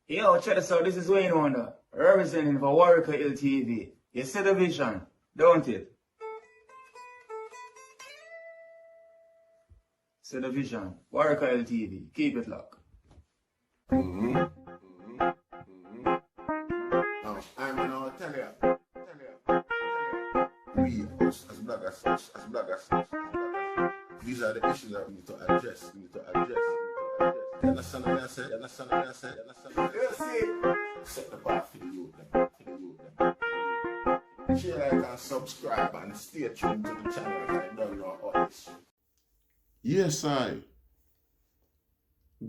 Yo, check this out. This is Wayne Wonder, representing for Warrior LTV. You see the vision, don't it? See the vision. Warrior LTV. Keep it locked. Now, I'm gonna tell you. We, as bloggers, these are the issues that we need to address. You understand what I said? Set the bar for the youth. Share, like, and subscribe, and stay tuned to the channel. I don't know all this shit. Yes, I.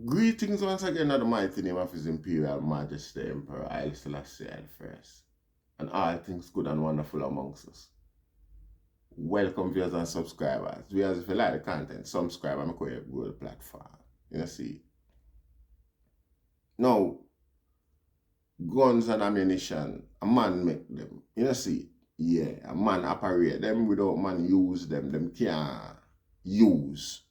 Greetings once again in the mighty name of His Imperial Majesty Emperor Haile Selassie I, and all things good and wonderful amongst us. Welcome viewers and subscribers. Viewers, if you like the content, subscribe and make a good platform. You see. Now, guns and ammunition, a man make them. You see. Yeah, a man operate them without man use them. Them can't use.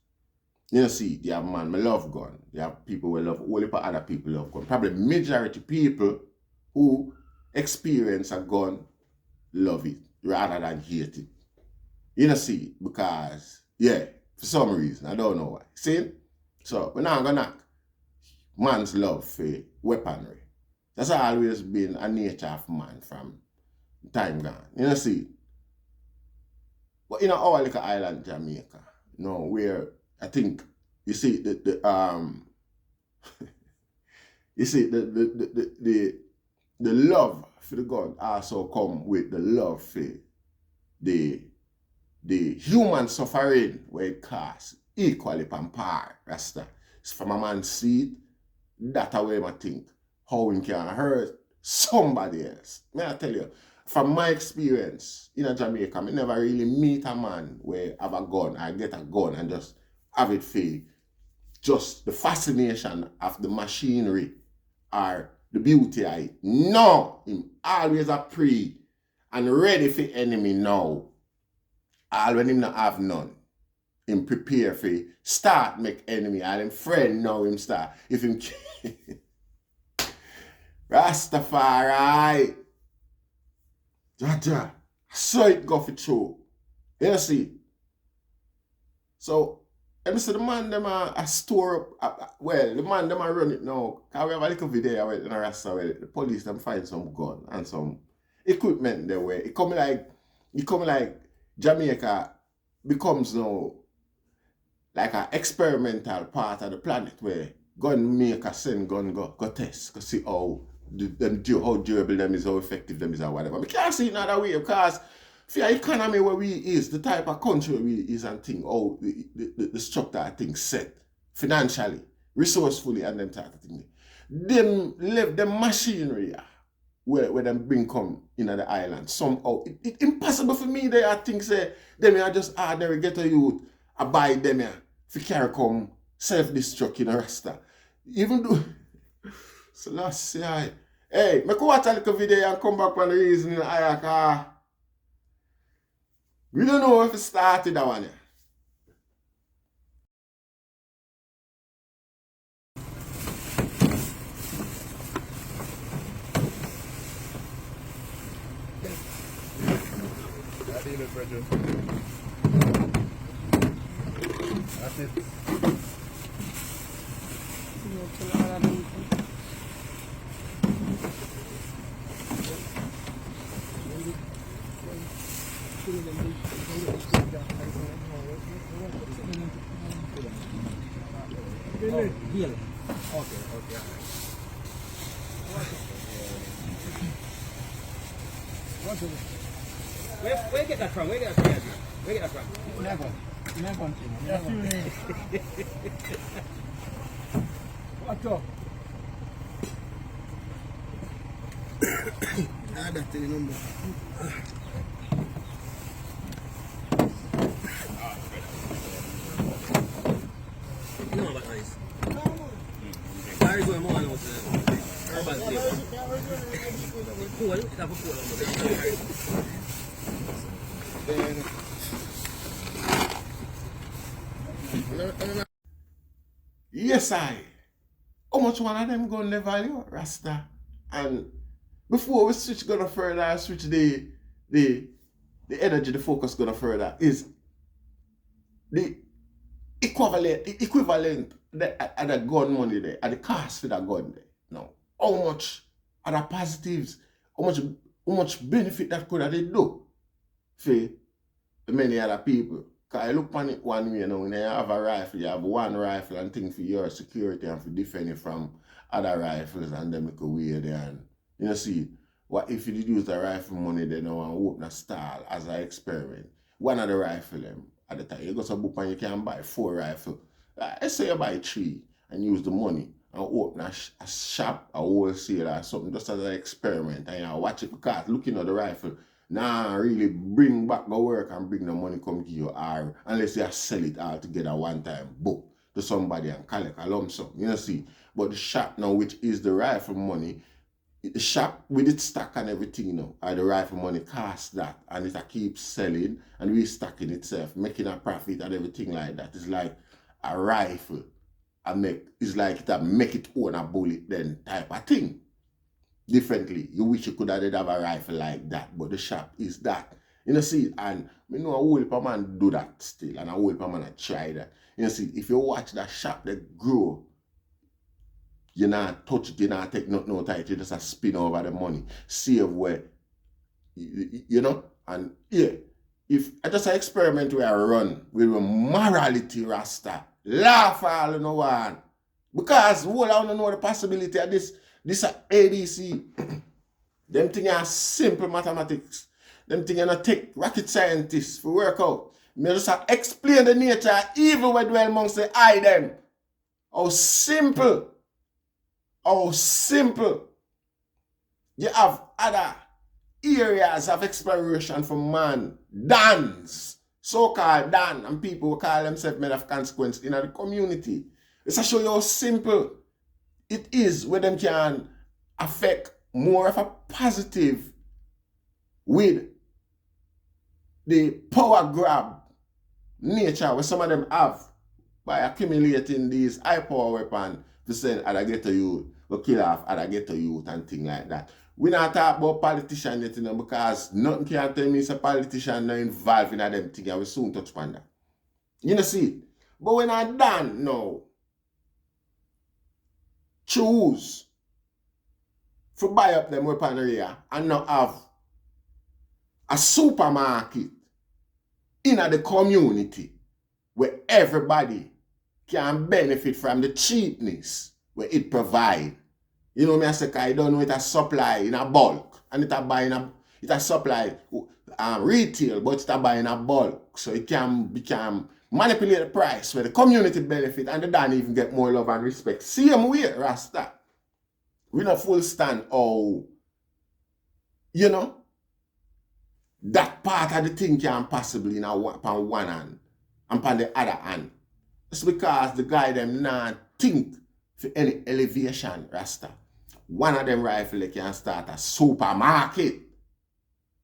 You see, they have man, I love gun. They have people who love, only for other people love gun. Probably majority people who experience a gun love it rather than hate it. You know, see, because, yeah, for some reason, I don't know why. See? So, we're not gonna knock man's love for weaponry. That's always been a nature of man from time gone. You know, see? But in our little island, Jamaica, you know, where I think, you see, you see, the love for the gun also come with the love for the human suffering where it costs equally pan par, Rasta. It's from a man's seed, that's way I think how he can hurt somebody else. May I tell you, from my experience in Jamaica, I never really meet a man where have a gun, I get a gun and just have it for just the fascination of the machinery or the beauty of it. No, him always a pre and ready for enemy now. All when him not have none. Him prepare for start make enemy. And him friend now him start. If him Rastafari. Jaja. So it go for true. You see? So I say the man them a store up, well, the man them a run it now. Cause we have a little video in a Rasta where the police them find some gun and some equipment there where it come like Jamaica becomes now like an experimental part of the planet where gun maker send gun go test, go see how durable them is, how effective them is or whatever. We can't see it another way because for the economy where we is, the type of country we is and thing, how the structure of things set financially, resourcefully and them type of thing. Them left them machinery where them bring come in the island. Somehow it impossible for me they are things say them are just ordinary ghetto youth I buy them here for carry come self-destruct in a Rasta. Even though so last say hey, me go watch a little video and come back on the reason in the we don't know if it started that one. That's it. Deal. Okay. Where you get that from? Never. What up? That's the number. No, but nice. There is one more on urban flavor. Cool, it have a cool. Yes, I. how much one of them gun the value, Rasta? And before we switch gonna further, switch the energy, the focus gonna further, is the equivalent at the gun money there, at the cost for that gun there. Now, how much are the positives? How much benefit that could have they do for many other people? Because I look on it one way now, when you have a rifle, you have one rifle and thing for your security and for defend you from other rifles, and then make a way there. And you know, see, what if you use the rifle money then now and open a stall as an experiment? One of the rifle them at the time, you go to a book and you can buy 4 rifles. Let's say you buy 3 and use the money and open a shop, a wholesale or something just as an experiment, and you watch it, because looking at the rifle, really bring back the work and bring the money come to you, or unless you sell it all together one time, book to somebody and collect a lump sum, you know, see. But the shop now, which is the rifle money, the shop with its stock and everything, you know, or the rifle money costs that, and it keeps selling and restocking itself, making a profit and everything like that. It's like a rifle, it's like it make it own a bullet then type of thing. Differently, you wish you could have a rifle like that, but the shop is that. You know, see, and you know a whole heap of man do that still, and a whole heap of man try that. You know, see, if you watch that shop that grow, you not touch it, you not take no tight, you just a spin over the money, save where, you know, and yeah, if I just an experiment where I run with a morality Rasta, laugh all in one, because whole I don't know the possibility of this ABC, them things are simple mathematics, them things are not take rocket scientists for work out. Me just explain the nature of evil we dwell amongst the eye them. How simple you have other areas of exploration for man, Dans, so-called Dan, and people who call themselves men of consequence in the community. It's to show you how simple it is where them can affect more of a positive with the power grab nature where some of them have by accumulating these high power weapons to send other ghetto youth, to kill off other ghetto youth and things like that. We not talk about politicians yet, you know, because nothing can tell me it's a politician not involved in them things, and we soon touch upon that. You know, see? But when I'm done now, choose to buy up them weapon area and not have a supermarket in the community where everybody can benefit from the cheapness where it provide. You know me, I say, I don't know it a supply in a bulk, and it a supply retail, but it a buy in a bulk, so it can manipulate the price where the community benefit and the Dan even get more love and respect. Same way, Rasta. We not full stand how, you know, that part of the thing can possibly upon one hand and upon the other hand. It's because the guy them not think for any elevation, Rasta. One of them rifle they can start a supermarket.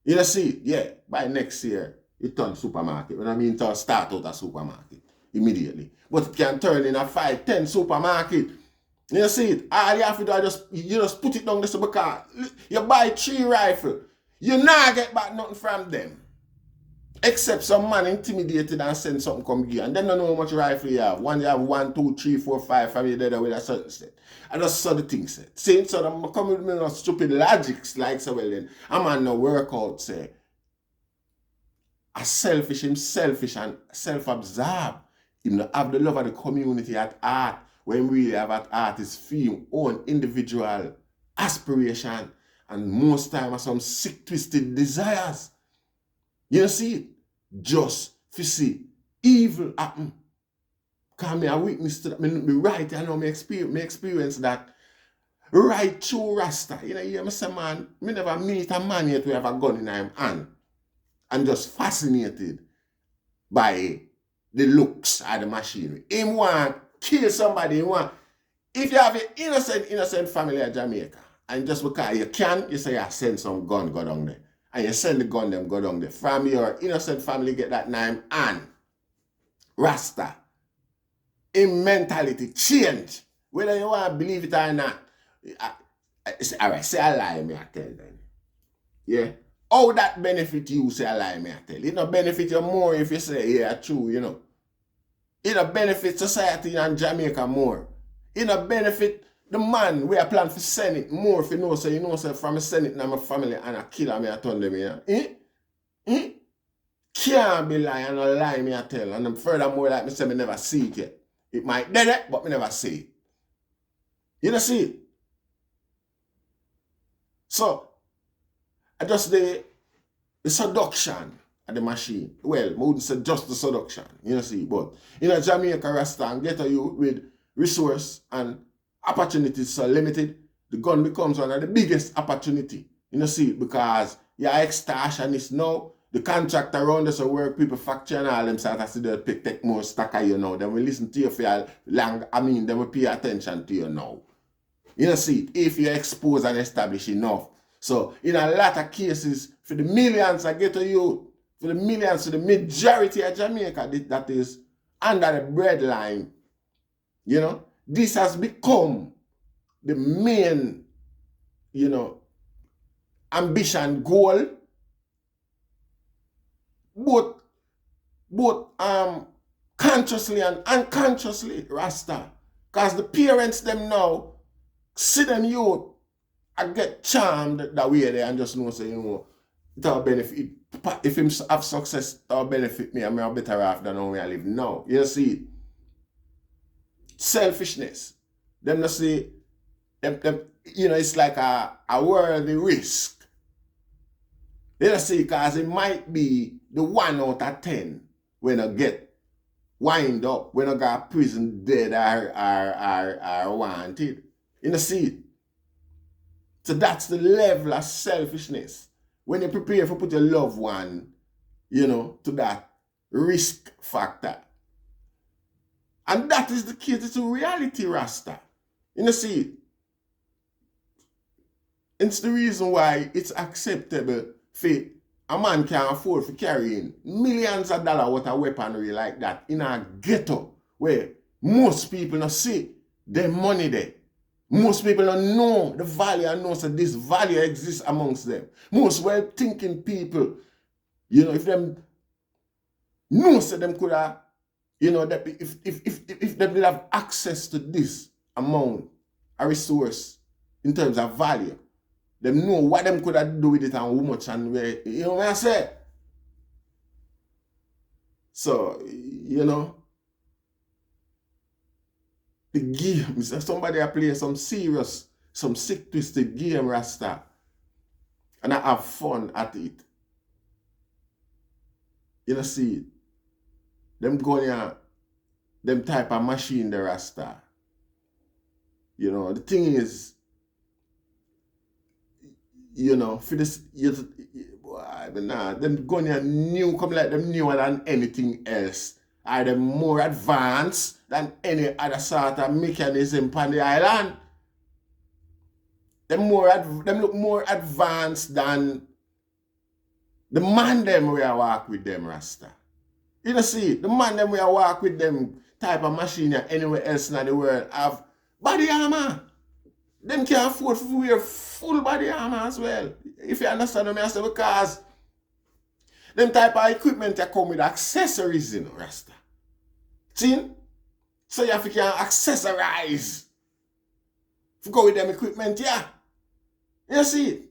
You know, see, yeah, by next year, it turn supermarket. When I mean to start out a supermarket immediately. But it can turn in a 5-10 supermarket. You see it? All you have to do is just put it down there because you buy 3 rifles. You not get back nothing from them. Except some man intimidated and send something come here. And then don't know how much rifle you have. One you have 1, 2, 3, 4, 5 from you there with a certain set. I just saw the thing said. Saying so I'm coming with me no stupid logics like so well then. A man no work out say. A selfish and self-absorbed. Him not have the love of the community at heart. When we really have at heart is feel own individual aspiration. And most time are some sick twisted desires. You see it? Just to see evil happen. Because me a witness to that. Me right, I know me experience that right through Rasta. You know, you hear me say, man, me never meet a man yet who have a gun in him hand. I'm just fascinated by the looks of the machinery. Him want kill somebody, he want. If you have an innocent family in Jamaica, and just because you can, you say you send some gun go down there. And you send the gun them go down there. From your innocent family get that name and Rasta. In mentality change. Whether you want to believe it or not. Alright, say a lie, me I tell them. Yeah. How that benefit you, say a lie, me I tell. It not benefit you more if you say, yeah, true, you know. It not benefit society in Jamaica more. It not benefit the man we are planning for Senate more if you know, so you know, so from a Senate and my family and a killer me I turn them in. Can't be lying or lie me I tell. And furthermore, like me say, me never see it yet. It might dead it, but me never see it. You don't see it. So, I just the seduction of the machine. Well, I wouldn't say just the seduction, you know see, but in a Jamaica Rasta and get a youth with resource and opportunities so limited, the gun becomes one of the biggest opportunity, you know see, because you're extortionist now, the contract around us work, people factory and all them sort of see they take more stock of you now. Then we listen to you for long, then we pay attention to you now. You know see, if you expose and establish enough. So in a lot of cases, for the millions I get to you, for the millions, to the majority of Jamaica that is under the breadline, you know, this has become the main, you know, ambition goal. Both consciously and unconsciously, Rasta. Because the parents them now see them youth and get charmed that way there and just know say, you know, it'll benefit. If him have success, it'll benefit me and I'm better off than how I live now. You see? Selfishness. Them not say, them, you know, it's like a worthy risk. You see, because it might be the 1 out of 10 when I get wind up, when I got prison dead or wanted. You see? So that's the level of selfishness. When you prepare for put your loved one, you know, to that risk factor. And that is the key to reality, Rasta. You see? It's the reason why it's acceptable for a man can afford for carrying millions of dollars worth of weaponry like that in a ghetto where most people don't see their money there. Most people don't know the value and know that this value exists amongst them. Most well-thinking people, you know, if them know that them could have, you know, that if they will have access to this amount, a resource in terms of value, them know what them could have do with it and how much and where, you know what I say? So, you know, the games, if somebody play some serious, some sick twisted game, Rasta, and I have fun at it. You know, see, them going here, them type of machine, the Rasta. You know, the thing is, you know, for this, them going here new, come like them newer than anything else. Are them more advanced than any other sort of mechanism on the island? Them look more advanced than the man them we are walk with them, Rasta. You know see, the man them we are walk with them type of machine anywhere else in the world have body armor. Them can afford to wear full body armor as well. If you understand what I say, because them type of equipment that come with accessories, you know, Rasta. See? So you have to can accessorize. If you go with them equipment, yeah. You see?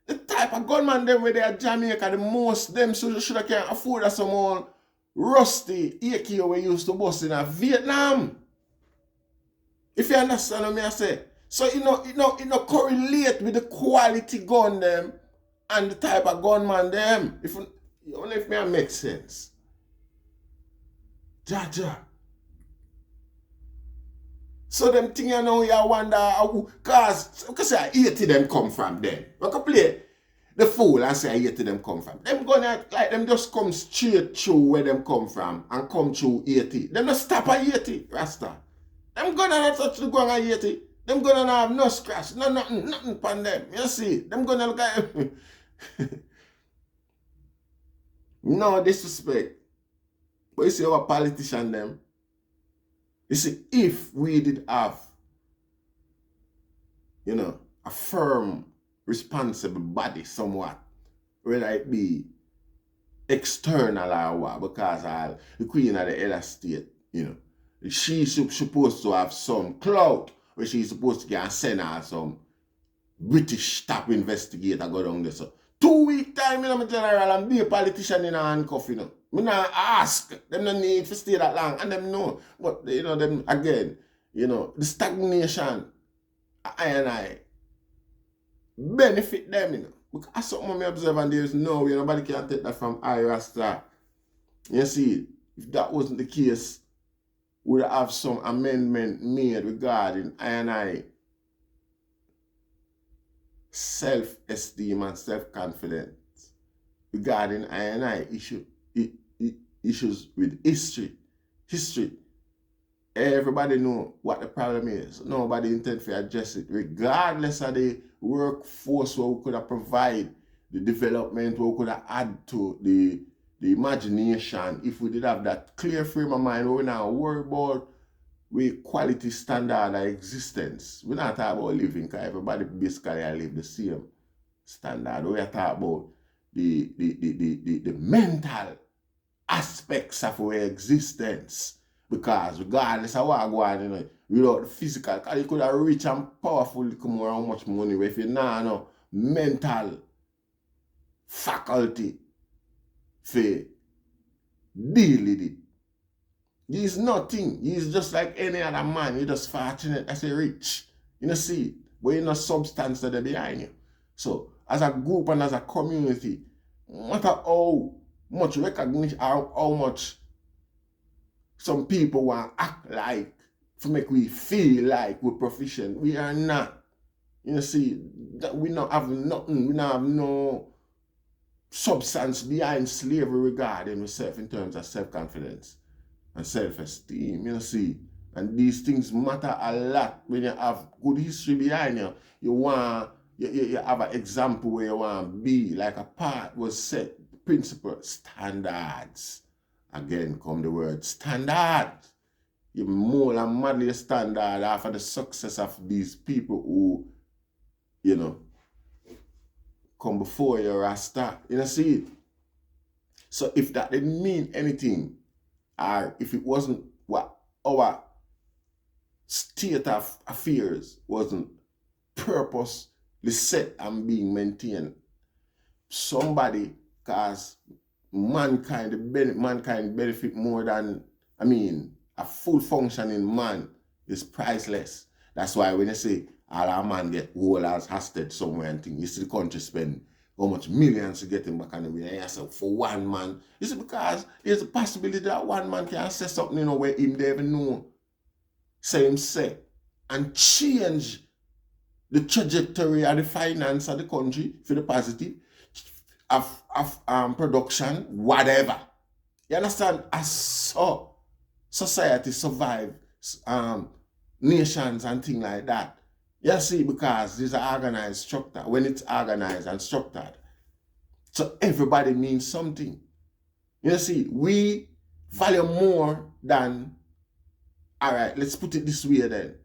The type of gunman them where they are Jamaica, the most them should have can afford some old rusty AK we used to bust in Vietnam. If you understand what I say. So it no correlate with the quality gun them and the type of gunman them. Only if it makes sense. Jaja. So them thing you know you wonder how, cause say 80 them come from them. We can play the fool and say 80 them come from. Them gonna like them just come straight through where them come from and come through 80. Them not stop at 80, Rasta. Them gonna not touch the ground at 80. Them gonna not have no scratch, nothing upon them. You see? Them gonna look at no disrespect. But you see our politician them. You see, if we did have you know, a firm, responsible body somewhat, whether it be external or what, because the queen of the head of state, you know, she's supposed to have some clout where she's supposed to get send her some British top investigator go down there. So 2 week time, you know, my general, and be a politician in a handcuff, you know. Me not ask. Them no need to stay that long. And them know. But, you know, them again, you know, the stagnation, I benefit them, you know. Because something I observe and there is no way nobody can take that from Rasta. You see, if that wasn't the case, we would have some amendment made regarding I self-esteem and self-confidence regarding issues with history. Everybody know what the problem is. Nobody intend to address it, regardless of the workforce where we could have provide the development, where we could have add to the imagination. If we did have that clear frame of mind, we're not worried about with quality standard of existence. We're not talking about living, because everybody basically live the same standard. We're talking about the mental aspects of our existence. Because regardless of what go on, you know, without the physical, because you could have rich and powerful, come more how much money, but if you not no mental faculty for deal with it. He's nothing. He's just like any other man. You're just fortunate as a rich. You know, see, but you know substance that are behind you. So, as a group and as a community, no matter how much recognition, how much some people want to act like to make we feel like we're proficient, we are not. You know, see, that we not have nothing. We not have no substance behind slavery regarding yourself in terms of self-confidence and self-esteem, you know, see. And these things matter a lot when you have good history behind you. You have an example where you want to be, like a part was set, principle, standards. Again, come the word standard. You more than madly standard after the success of these people who, you know, come before you, Rasta. You know, see it. So if that didn't mean anything, or if it wasn't what our state of affairs wasn't purposely set and being maintained, somebody, because mankind benefit more than, I mean, a full functioning man is priceless. That's why when you say all our man get whole as hostage somewhere and things, you see the country spend how much millions to get him back on the way. And so for one man, you see, because there's a possibility that one man can say something, you know, where him they even know, say him say, and change the trajectory of the finance of the country for the positive, of production, whatever. You understand? As so society survive, nations and things like that. You see, because this is an organized structure. When it's organized and structured, so everybody means something. You see, we value more than, all right, let's put it this way then.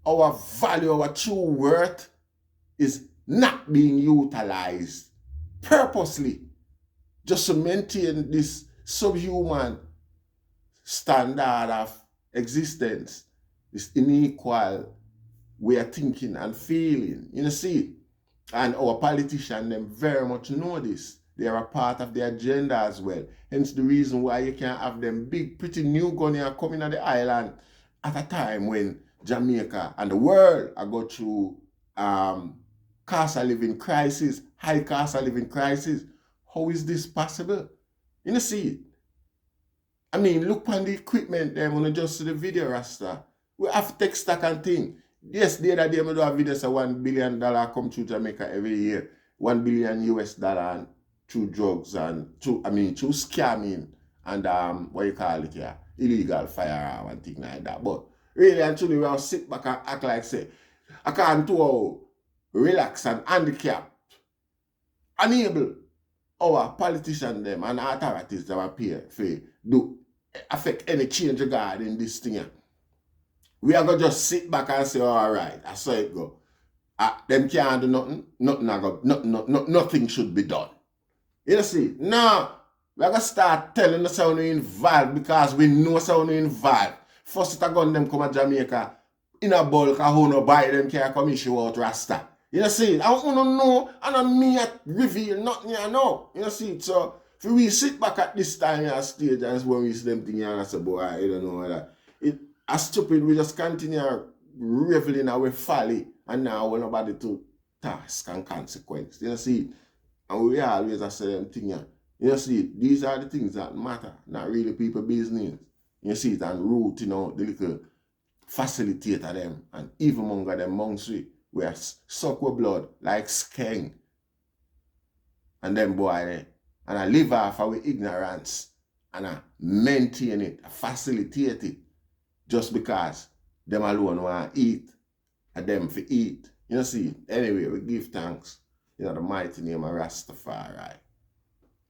Our value, our true worth is not being utilized purposely just to maintain this subhuman standard of existence, this unequal way of thinking and feeling. You know, see, and our politicians, them very much know this. They are a part of the agenda as well. Hence the reason why you can't have them big, pretty new gun coming on the island at a time when Jamaica and the world are going through cost of living crisis, high cost of living crisis. How is this possible? You know, see, I mean, look on the equipment there when you just see the video, Rasta. We have tech stack and thing. Yes, the other day I do a video say $1 billion come through Jamaica every year. $1 billion US through drugs and through scamming and what you call it here, illegal firearm and things like that. But really and truly, we all sit back and act like say, I can't do relax and handicap, unable our politicians them and authorities that appear for do affect any change regarding this thing. We are going to just sit back and say, all right, I saw it go. them can't do nothing. Nothing should be done. You see, now we are gonna start telling us how we involved because we know how we involved. First it a gun them come to Jamaica in a bulk, who no buy them can come issue out Rasta. You see, I don't know, I don't me reveal nothing you know. You see, so if we sit back at this time at stage and when we see them thing and I say, boy, I don't know that. It as stupid, we just continue reveling our folly and now we're nobody to task and consequence. You see, and we always say them thing. You see, these are the things that matter, not really people business. You see it and root, the little facilitator them and even among them monks we are suck with blood like skeng. And them boy there. And I live off our ignorance and I maintain it, I facilitate it just because them alone want to eat and them for eat. You see, anyway, we give thanks in the mighty name of Rastafari.